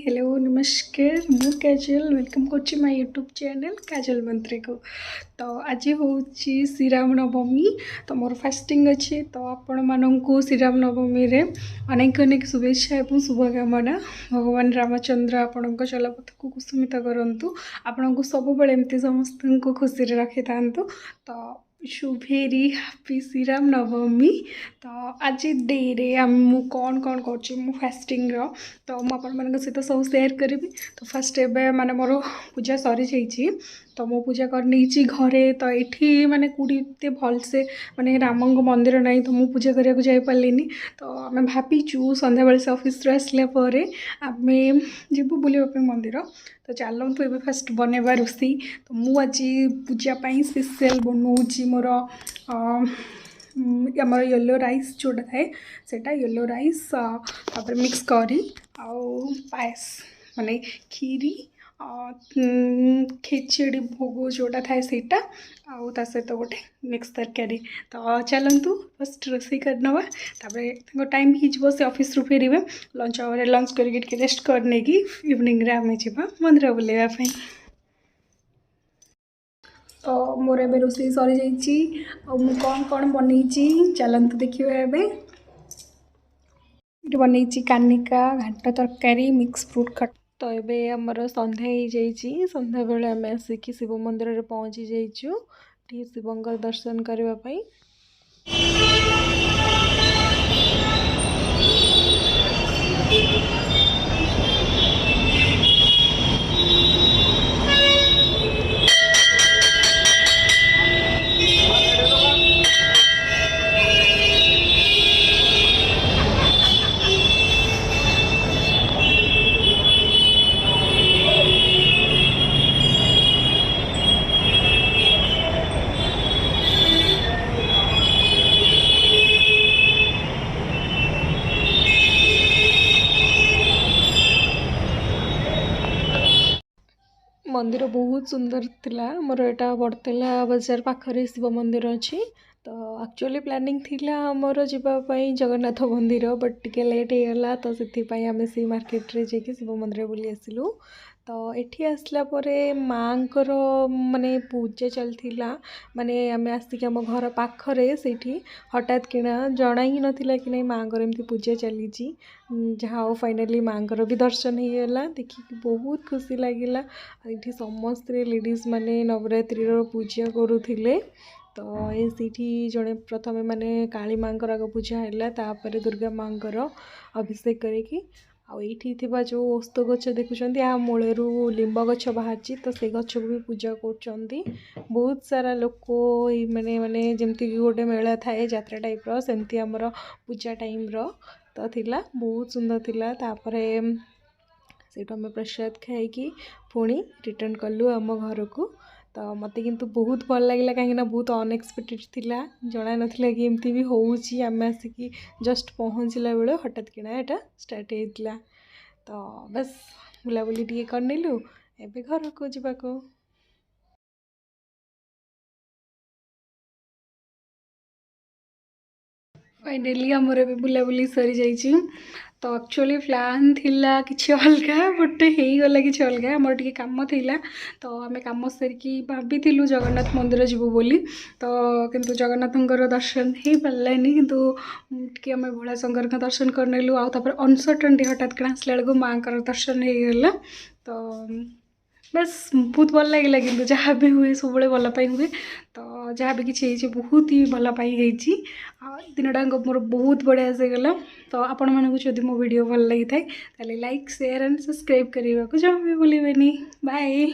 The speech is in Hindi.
हेलो नमस्कार मु काजल वेलकम कर माय यूट्यूब चैनल काजल मंत्री को। तो आज हूँ श्रीराम नवमी तो मोर फास्टिंग अच्छी तो आपण मानू श्रीराम नवमी रे अनेक अनेक शुभेच्छा और शुभकामना। भगवान रामचंद्र आपण चलपथ को कुसुमित करूँ आपण को सब एमती समस्त को खुशी रखी था। तो वेरी हैप्पी श्रीराम नवमी। तो आज डे रे मु कौन कौन कर फास्टिंग रो तो मुझे सहित सब सेयार करी। तो फास्ट एवं माने मोर पूजा सरी जाइए तो मो पूजा कर घरे तो ये माने कूड़े भलसे माने राम मंदिर ना तो मुझे पूजा करने जापारे। तो आम भाईचु सन्ध्या बेले से ऑफिस आसला आम जीवु बुलापी मंदिर। तो चलतु ए फास्ट बनवा रोषे तो मुझे पूजापी स्पेशल बनाऊँगी मोर आमर येलो राइस जोटा थाए सेटा येलो राइस तापर मिक्स करी आउ पायस माने खीरी खिचड़ी भोग जोटा थाए सेटा आउ ता सहित गोटे मिक्स तरकारी। तो चलतु फर्स्ट रोषे करनवा तापर टाइम हो से ऑफिस रु फेर लंच आवर लंच करके रेस्ट करने की इवनिंग रे आम जा मंदिर बुलावाई। तो मोर ए रोषे सरी जाइए कौन कौन बनई चलतु देखिए। बन कानिका घाट तरकारी मिक्स फ्रूट खट। तो ये आमर संध्या हो जाइए संध्या बेले आम आसिक शिव मंदिर में पहुँची जाइचु शिव दर्शन करने। मंदिर बहुत सुंदर थिला मोर एटा बड़तेला बाजार पाखरे शिव मंदिर अच्छी। तो एक्चुअली प्लानिंग थिला मोर जीवाई जगन्नाथ मंदिर बट टिके लेट होगा तो से आम से मार्केट रे जाकि शिव मंदिर बुली आसिलु। तो एठी आसला परे माँकर माने पूजा चलथिला माने आम आसिक आम घर पाखरे सेठी हठात किना जना ही नथिला कि नहीं माँकर एमती पूजा चली जहाँ फाइनाली माँकर भी दर्शन होगा देखिए बहुत खुशी लगिला। ये समस्त लेडीज माने नवरात्रि पूजा करुथिले। तो ये जड़े प्रथम माने काली माँकर आग पूजा है तापर दुर्गा माँकर अभिषेक करी आईठी जो ओस्त गच देखुं या मूलर लिंब गच बाहरी तो से गच को भी पूजा कर बहुत सारा लोक मैंने माने जमती गोटे मेला थाए यात्रा टाइप सेमती आमर पूजा टाइम तो थिला बहुत सुंदर थिला। तापरे सेठू आम प्रसाद खाई पुणी रिटर्न कलु आम घर को। तो मत किंतु बहुत भल लगे कहीं बहुत अनएक्सपेक्टेड थिला जना नाला कि एमती भी होउची आम आसिक जस्ट पहुँचला बेले हठात किना यहाँ स्टार्ट होता। तो बस बुलाबुली टे करनेलु एबे घर को जावाको। फाइनाली आमर भी बुलाबुली सरी जाइए। तो एक्चुअली प्लान थिला किसी अलग बट होगला कि अलग आमर टे कम थिला। तो आम कम सारिकी भाभी जगन्नाथ मंदिर जीवु बोली तो किंतु जगन्नाथंकर दर्शन हो पारानी किंतु टी आम भोलाशंकर का दर्शन करनेलु आउे अनसर्टनटी हठात कि आसला बेलू माँ का दर्शन होगला। तो बस बहुत भल लगे कि जहाँ भी हुए सब भल हुए। तो जहाँ भी किसी बहुत ही भल दिन टाँग मोर बहुत बढ़िया से गला। तो आपण मानक जदि मो वीडियो भल लगी थाए लाइक शेयर एंड सब्सक्राइब करने को जमा भी भूलें। बाय।